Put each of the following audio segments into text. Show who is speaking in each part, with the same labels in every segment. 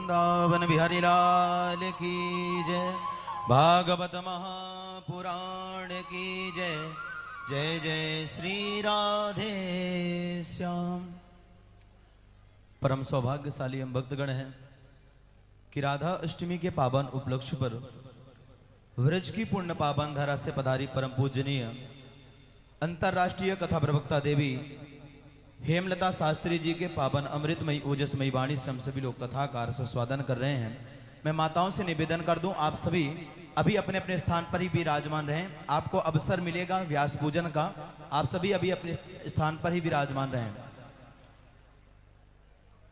Speaker 1: वृंदावन बिहारी लाल की जय। भागवत महापुराण की जय। जय जय श्री राधे श्याम। परम सौभाग्यशाली हम भक्तगण हैं कि राधा अष्टमी के पावन उपलक्ष्य पर व्रज की पुण्य पावन धारा से पधारी परम पूजनीय अंतर्राष्ट्रीय कथा प्रवक्ता देवी हेमलता शास्त्री जी के पावन अमृतमयी ओजस्मयी वाणी से हम सभी लोग कथाकार से स्वादन कर रहे हैं। मैं माताओं से निवेदन कर दूं, आप सभी अभी अपने अपने स्थान पर ही विराजमान रहें। आपको अवसर मिलेगा व्यास पूजन का, आप सभी अभी अपने स्थान पर ही विराजमान रहें।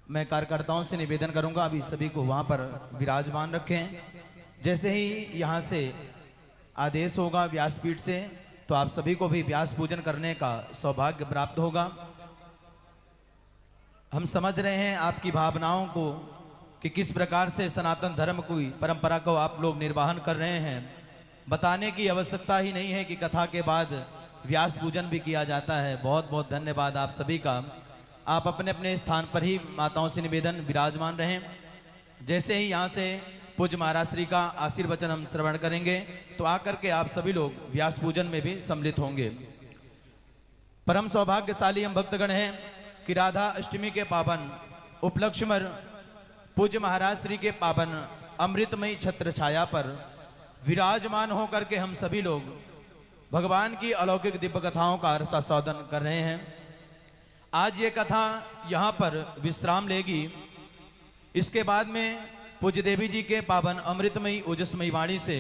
Speaker 1: मैं कार्यकर्ताओं से निवेदन करूंगा अभी सभी को वहां पर विराजमान रखें। जैसे ही यहां से आदेश होगा व्यासपीठ से तो आप सभी को भी व्यास पूजन करने का सौभाग्य प्राप्त होगा। हम समझ रहे हैं आपकी भावनाओं को कि किस प्रकार से सनातन धर्म की परंपरा को आप लोग निर्वाहन कर रहे हैं। बताने की आवश्यकता ही नहीं है कि कथा के बाद व्यास पूजन भी किया जाता है। बहुत बहुत धन्यवाद आप सभी का। आप अपने अपने स्थान पर ही माताओं से निवेदन विराजमान रहें। जैसे ही यहाँ से पूज्य महाराज श्री का आशीर्वचन हम श्रवण करेंगे तो आकर के आप सभी लोग व्यास पूजन में भी सम्मिलित होंगे। परम सौभाग्यशाली हम भक्तगण हैं कि राधा अष्टमी के पावन उपलक्ष्य में पूज्य महाराज श्री के पावन अमृतमयी छत्र छाया पर विराजमान होकर के हम सभी लोग भगवान की अलौकिक दिव्य कथाओं का रसास्वादन कर रहे हैं। आज ये कथा यहाँ पर विश्राम लेगी। इसके बाद में पूज्य देवी जी के पावन अमृतमयी ओजस्मयी वाणी से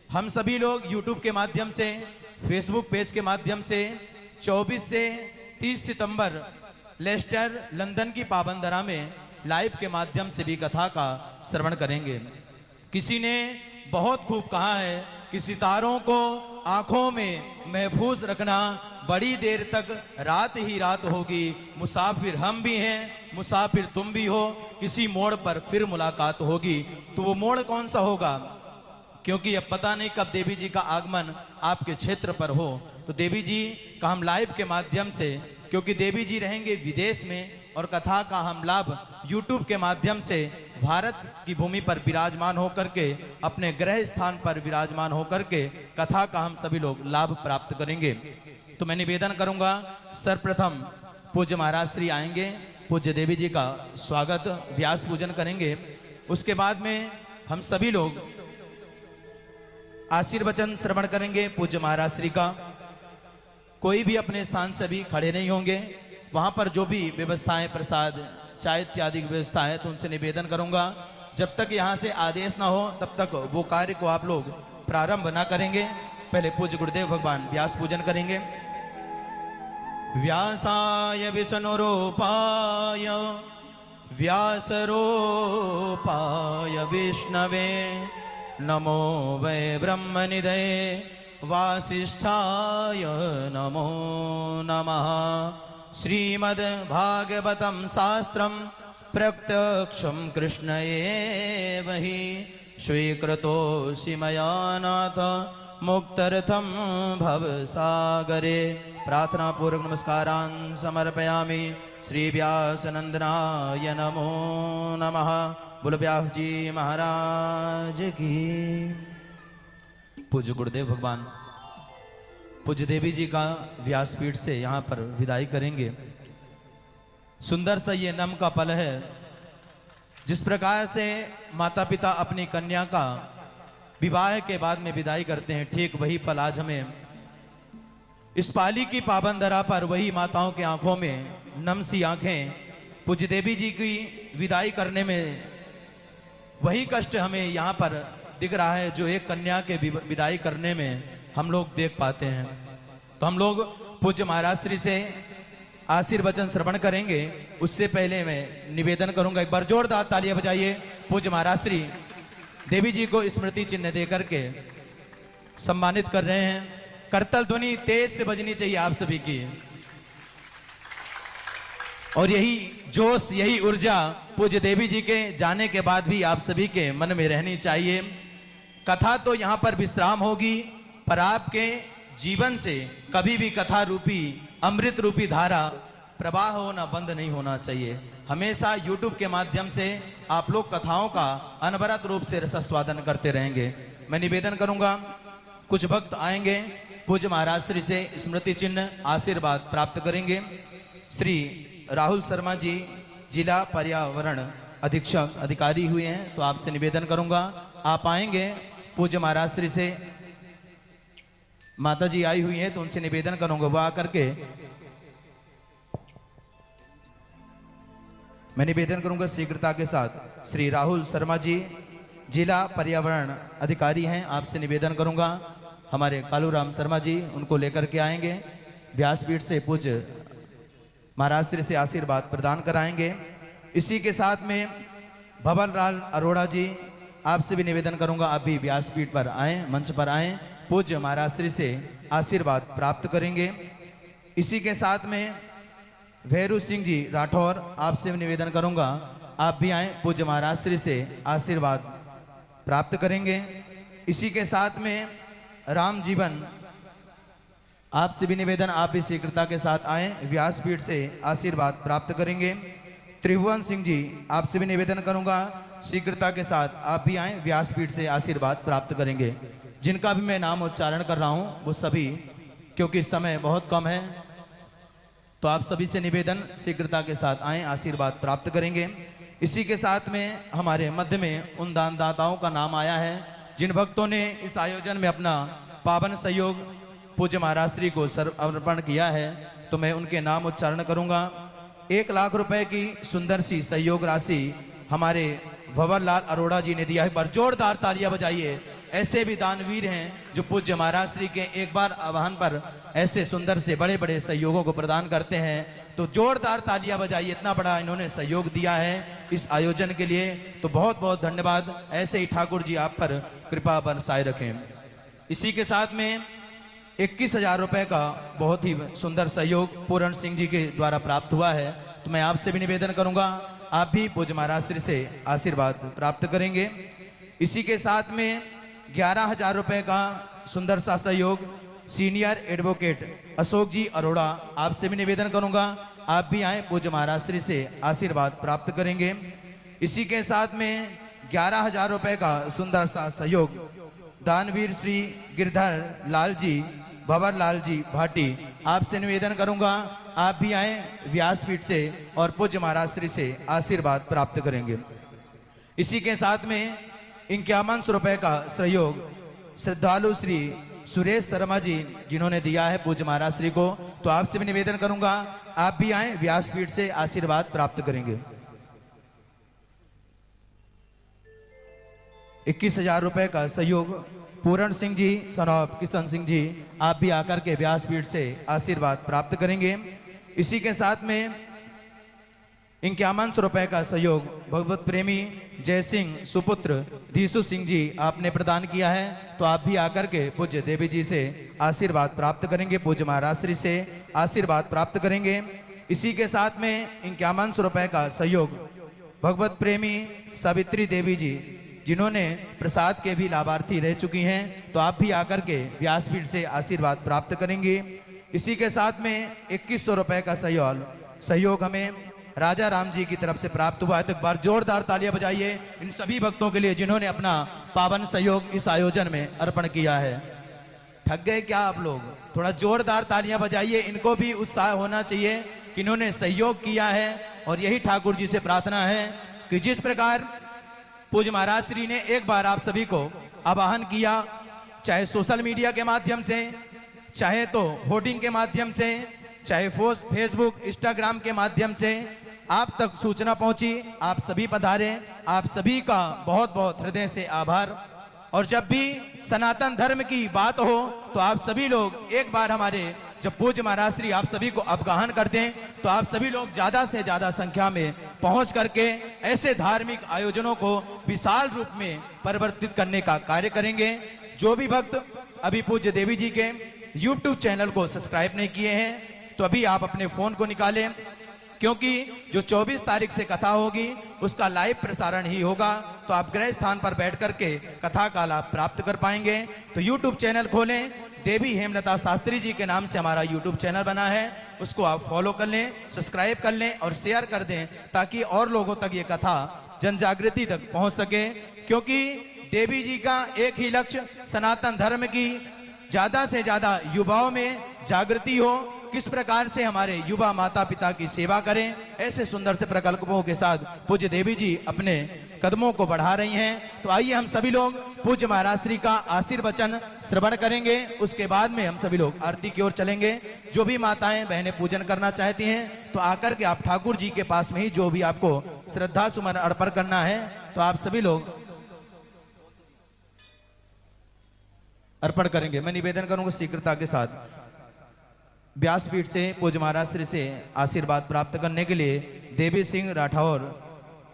Speaker 1: हम सभी लोग YouTube के माध्यम से, Facebook पेज के माध्यम से 24 से 30 सितंबर लेस्टर लंदन की पावन धरा में लाइव के माध्यम से भी कथा का श्रवण करेंगे। किसी ने बहुत खूब कहा है कि सितारों को आंखों में महफूज रखना, बड़ी देर तक रात ही रात होगी। मुसाफिर हम भी हैं, मुसाफिर तुम भी हो, किसी मोड़ पर फिर मुलाकात होगी। तो वो मोड़ कौन सा होगा, क्योंकि अब पता नहीं कब देवी जी का आगमन आपके क्षेत्र पर हो। तो देवी जी का हम लाइव के माध्यम से, क्योंकि देवी जी रहेंगे विदेश में और कथा का हम लाभ YouTube के माध्यम से भारत की भूमि पर विराजमान होकर के, अपने गृह स्थान पर विराजमान होकर के कथा का हम सभी लोग लाभ प्राप्त करेंगे। तो मैं निवेदन करूंगा सर्वप्रथम पूज्य महाराज श्री आएंगे, पूज्य देवी जी का स्वागत व्यास पूजन करेंगे। उसके बाद में हम सभी लोग आशीर्वचन श्रवण करेंगे पूज्य महाराज श्री का। कोई भी अपने स्थान से भी खड़े नहीं होंगे। वहां पर जो भी व्यवस्थाएं, प्रसाद, चाय इत्यादि व्यवस्था है, तो उनसे निवेदन करूंगा जब तक यहां से आदेश ना हो तब तक वो कार्य को आप लोग प्रारंभ ना करेंगे। पहले पूज्य गुरुदेव भगवान व्यास पूजन करेंगे। व्यासाय विष्णुरूपाय व्यासरूपाय विष्णवे नमो वै ब्रह्मनिधये वासिष्ठाय नमो नमः। श्रीमद्भागवतं शास्त्रं प्रत्यक्षं कृष्ण एव हि स्वीकृतोऽसि मया नाथ मुक्त्यर्थं भवसागरे। प्रार्थना पूर्वक नमस्कारान् समर्पयामि। श्री व्यासनंदनाय नमो नमः। बोलो व्यास जी महाराज की। पूज्य गुरुदेव भगवान पूज्य देवी जी का व्यासपीठ से यहाँ पर विदाई करेंगे। सुंदर सा ये नम का पल है। जिस प्रकार से माता पिता अपनी कन्या का विवाह के बाद में विदाई करते हैं, ठीक वही पल आज हमें इस पाली की पावन धरा पर वही माताओं की आंखों में नम सी आंखें पूज्य देवी जी की विदाई करने में वही कष्ट हमें यहाँ पर दिख रहा है जो एक कन्या के विदाई करने में हम लोग देख पाते हैं। तो हम लोग पूज्य महाराज श्री से आशीर्वचन श्रवण करेंगे। उससे पहले मैं निवेदन करूंगा, एक बार जोरदार तालियां बजाइए। पूज्य महाराज श्री देवी जी को स्मृति चिन्ह देकर के सम्मानित कर रहे हैं। करतल ध्वनि तेज से बजनी चाहिए आप सभी की, और यही जोश, यही ऊर्जा पूज्य देवी जी के जाने के बाद भी आप सभी के मन में रहनी चाहिए। कथा तो यहाँ पर विश्राम होगी, पर आपके जीवन से कभी भी कथा रूपी, अमृत रूपी धारा प्रवाह होना बंद नहीं होना चाहिए। हमेशा YouTube के माध्यम से आप लोग कथाओं का अनवरत रूप से रसास्वादन करते रहेंगे। मैं निवेदन करूंगा, कुछ भक्त आएंगे, पूज्य महाराज श्री से स्मृति चिन्ह आशीर्वाद प्राप्त करेंगे। श्री राहुल शर्मा जी जिला पर्यावरण अधीक्षक अधिकारी हुए हैं, तो आपसे निवेदन करूंगा आप आएंगे। पूज्य महाराज श्री से माता जी आई हुई हैं, तो उनसे निवेदन करूंगा वो आकर के मैं निवेदन करूंगा शीघ्रता के साथ। श्री राहुल शर्मा जी जिला पर्यावरण अधिकारी हैं, आपसे निवेदन करूंगा हमारे कालूराम शर्मा जी उनको लेकर के आएंगे। व्यासपीठ से पूज्य महाराज श्री से आशीर्वाद प्रदान कराएंगे। इसी के साथ में भवनलाल अरोड़ा जी, आपसे भी निवेदन करूंगा आप भी व्यासपीठ पर आएं, मंच पर आएं, पूज्य महाराज श्री से आशीर्वाद प्राप्त करेंगे। इसी के साथ में भैरू सिंह जी राठौर, आपसे भी निवेदन करूंगा आप भी आएं, पूज्य महाराज श्री से आशीर्वाद प्राप्त करेंगे। इसी के साथ में राम जीवन, आपसे भी निवेदन आप भी शीघ्रता के साथ आएं, व्यासपीठ से आशीर्वाद प्राप्त करेंगे। त्रिभुवन सिंह जी, आपसे भी निवेदन करूंगा शीघ्रता के साथ आप भी आएं, व्यासपीठ से आशीर्वाद प्राप्त करेंगे। जिनका भी मैं नाम उच्चारण कर रहा हूं वो सभी, क्योंकि समय बहुत कम है, तो आप सभी से निवेदन शीघ्रता के साथ आएं, आशीर्वाद प्राप्त करेंगे। इसी के साथ में हमारे मध्य में उन दानदाताओं का नाम आया है जिन भक्तों ने इस आयोजन में अपना पावन सहयोग पूज्य महाराज श्री को अर्पण किया है, तो मैं उनके नाम उच्चारण करूंगा। 1 लाख रुपए की सुंदर सी सहयोग राशि हमारे भंवरलाल अरोड़ा जी ने दिया है, पर जोरदार तालियां बजाइए। ऐसे भी दानवीर हैं जो पूज्य महाराज श्री के एक बार आह्वान पर ऐसे सुंदर से बड़े बड़े सहयोगों को प्रदान करते हैं, तो जोरदार तालियां बजाइए। इतना बड़ा इन्होंने सहयोग दिया है इस आयोजन के लिए, तो बहुत बहुत धन्यवाद। ऐसे ही ठाकुर जी आप पर कृपा बरसाए रखें। इसी के साथ में 21,000 रुपए का बहुत ही सुंदर सहयोग पूरण सिंह जी के द्वारा प्राप्त हुआ है, तो मैं आपसे भी निवेदन करूंगा आप भी पूज्य महाराज श्री से आशीर्वाद प्राप्त करेंगे। इसी के साथ में 11,000 रुपए का सुंदर सा सहयोग सीनियर एडवोकेट अशोक जी अरोड़ा, आपसे भी निवेदन करूंगा आप भी आए, पूज्य महाराज श्री से आशीर्वाद प्राप्त करेंगे। इसी के साथ में 11,000 रुपए का सुंदर सा सहयोग दानवीर श्री गिरधर लाल जी भंवरलाल जी भाटी, आपसे निवेदन करूंगा आप भी आए, व्यासपीठ से और पूज्य महाराज श्री से आशीर्वाद प्राप्त करेंगे। इसी के साथ में 51 रुपए का सहयोग श्रद्धालु श्री सुरेश शर्मा जी जिन्होंने दिया है पूज्य महाराज श्री को, तो आपसे भी निवेदन करूंगा आप भी आए, व्यासपीठ से आशीर्वाद प्राप्त करेंगे। 21,000 रुपए का सहयोग पूरण सिंह जी सन ऑफ किशन सिंह जी, आप भी आकर के व्यासपीठ से आशीर्वाद प्राप्त करेंगे। इसी के साथ में 51 रुपए का सहयोग भगवत प्रेमी जय सिंह सुपुत्र धीसु सिंह जी आपने प्रदान किया है, तो आप भी आकर के पूज्य देवी जी से आशीर्वाद प्राप्त करेंगे, पूज्य महाराज श्री से आशीर्वाद प्राप्त करेंगे। इसी के साथ में 51 रुपए का सहयोग भगवत प्रेमी सावित्री देवी जी जिन्होंने प्रसाद के भी लाभार्थी रह चुकी हैं, तो आप भी आकर के व्यासपीठ से आशीर्वाद प्राप्त करेंगे। इसी के साथ में 2100 रुपए का सहयोग हमें राजा राम जी की तरफ से प्राप्त हुआ है, तो एक बार जोरदार तालियां बजाइए इन सभी भक्तों के लिए जिन्होंने अपना पावन सहयोग इस आयोजन में अर्पण किया है। थक गए क्या आप लोग? थोड़ा जोरदार तालियां बजाइए, इनको भी उत्साह होना चाहिए कि इन्होंने सहयोग किया है। और यही ठाकुर जी से प्रार्थना है कि जिस प्रकार पूज्य महाराज श्री ने एक बार आप सभी को आवाहन किया, चाहे सोशल मीडिया के माध्यम से, चाहे तो होर्डिंग के माध्यम से, चाहे फेसबुक इंस्टाग्राम के माध्यम से आप तक सूचना पहुंची, आप सभी पधारे, आप सभी का बहुत बहुत हृदय से आभार। और जब भी सनातन धर्म की बात हो तो आप सभी लोग एक बार हमारे जब पूज्य महाराज श्री आप सभी को अवगाहन कर दें, तो आप सभी लोग ज्यादा से ज्यादा संख्या में पहुंच करके ऐसे धार्मिक आयोजनों को विशाल रूप में परिवर्तित करने का कार्य करेंगे। जो भी भक्त अभी पूज्य देवी जी के YouTube चैनल को सब्सक्राइब नहीं किए हैं, तो अभी आप अपने फोन को निकालें, क्योंकि जो 24 तारीख से कथा होगी उसका लाइव प्रसारण ही होगा, तो आप गृह स्थान पर बैठ करके कथा का लाभ प्राप्त कर पाएंगे। तो YouTube चैनल खोलें, देवी हेमलता शास्त्री जी के नाम से हमारा यूट्यूब चैनल बना है, उसको आप फॉलो कर लें, सब्सक्राइब कर लें और शेयर कर दें, ताकि और लोगों तक ये कथा जन जागृति तक पहुंच सके। क्योंकि देवी जी का एक ही लक्ष्य सनातन धर्म की ज्यादा से ज्यादा युवाओं में जागृति हो, किस प्रकार से हमारे युवा माता पिता की सेवा करें, ऐसे सुंदर से प्रकल्पों के साथ पूज्य देवी जी अपने कदमों को बढ़ा रही हैं। तो आइए हम सभी लोग पूज्य महाराज श्री का आशीर्वचन श्रवण करेंगे, उसके बाद में हम सभी लोग आरती की ओर चलेंगे। जो भी माताएं बहनें पूजन करना चाहती हैं तो आकर के आप ठाकुर जी के पास में ही जो भी आपको श्रद्धा सुमन अर्पण करना है तो आप सभी लोग अर्पण करेंगे। मैं निवेदन करूंगा शीघ्रता के साथ व्यासपीठ से पूज्य महाराज श्री से आशीर्वाद प्राप्त करने के लिए देवी सिंह राठौर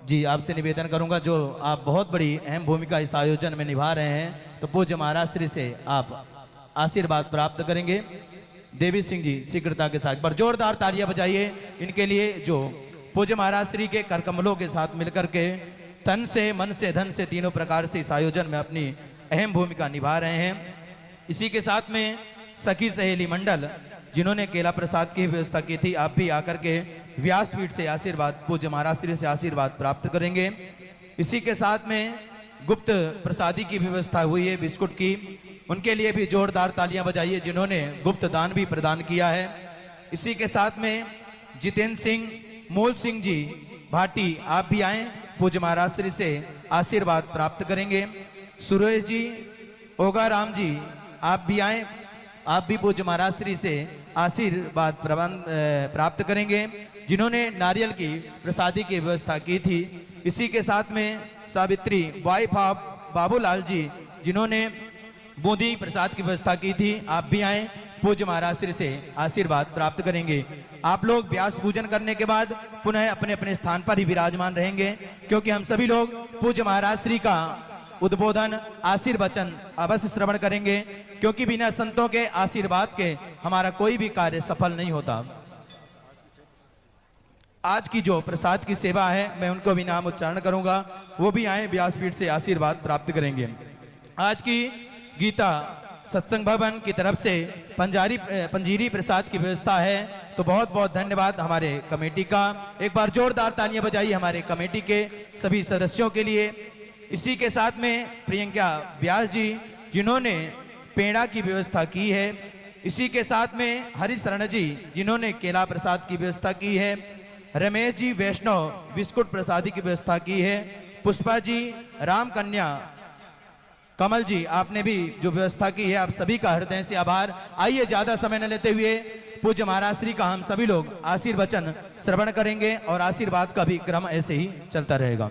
Speaker 1: जी आपसे निवेदन करूंगा, जो आप बहुत बड़ी अहम भूमिका इस आयोजन में निभा रहे हैं, तो पूज्य महाराज श्री से आप आशीर्वाद प्राप्त करेंगे। देवी सिंह जी शीघ्रता के साथ पर जोरदार तालियां बजाइए इनके लिए, जो पूज्य महाराज श्री के कर कमलों के साथ मिलकर के तन से मन से धन से तीनों प्रकार से इस आयोजन में अपनी अहम भूमिका निभा रहे हैं। इसी के साथ में सखी सहेली मंडल जिन्होंने केला प्रसाद की व्यवस्था की थी, आप भी आकर के व्यासपीठ से आशीर्वाद पूज्य महाराज श्री से आशीर्वाद प्राप्त करेंगे। इसी के साथ में गुप्त प्रसादी की व्यवस्था हुई है बिस्कुट की, उनके लिए भी जोरदार तालियां बजाइए जिन्होंने गुप्त दान भी प्रदान किया है। इसी के साथ में जितेंद्र सिंह मूल सिंह जी भाटी आप भी आए, पूज्य महाराज श्री से आशीर्वाद प्राप्त करेंगे। सुरेश जी ओगाराम जी आप भी आए, आप भी पूज्य महाराज श्री से आशीर्वाद प्राप्त करेंगे जिन्होंने नारियल की प्रसादी की व्यवस्था की थी। इसी के साथ में सावित्री वाइफ ऑफ बाबूलाल जी जिन्होंने बूंदी प्रसाद की व्यवस्था की थी, आप भी आए, पूज्य महाराज श्री से आशीर्वाद प्राप्त करेंगे। आप लोग व्यास पूजन करने के बाद पुनः अपने अपने स्थान पर ही विराजमान रहेंगे, क्योंकि हम सभी लोग पूज्य महाराज श्री का उद्बोधन आशीर्वचन अवश्य श्रवण करेंगे, क्योंकि बिना संतों के आशीर्वाद के हमारा कोई भी कार्य सफल नहीं होता। आज की जो प्रसाद की सेवा है मैं उनको भी नाम उच्चारण करूंगा, वो भी आए व्यासपीठ से आशीर्वाद प्राप्त करेंगे। आज की गीता सत्संग भवन की तरफ से पंजीरी प्रसाद की व्यवस्था है, तो बहुत बहुत धन्यवाद हमारे कमेटी का। एक बार जोरदार तालियां बजाइए हमारे कमेटी के सभी सदस्यों के लिए। इसी के साथ में प्रियंका व्यास जी जिन्होंने पेड़ा की व्यवस्था की है। इसी के साथ में हरिशरण जी जिन्होंने केला प्रसाद की व्यवस्था की है। रमेश जी वैष्णव बिस्कुट प्रसादी की व्यवस्था की है। पुष्पा जी राम कन्या कमल जी आपने भी जो व्यवस्था की है, आप सभी का हृदय से आभार। आइए ज्यादा समय न लेते हुए पूज्य महाराज श्री का हम सभी लोग आशीर्वचन श्रवण करेंगे और आशीर्वाद का भी क्रम ऐसे ही चलता रहेगा।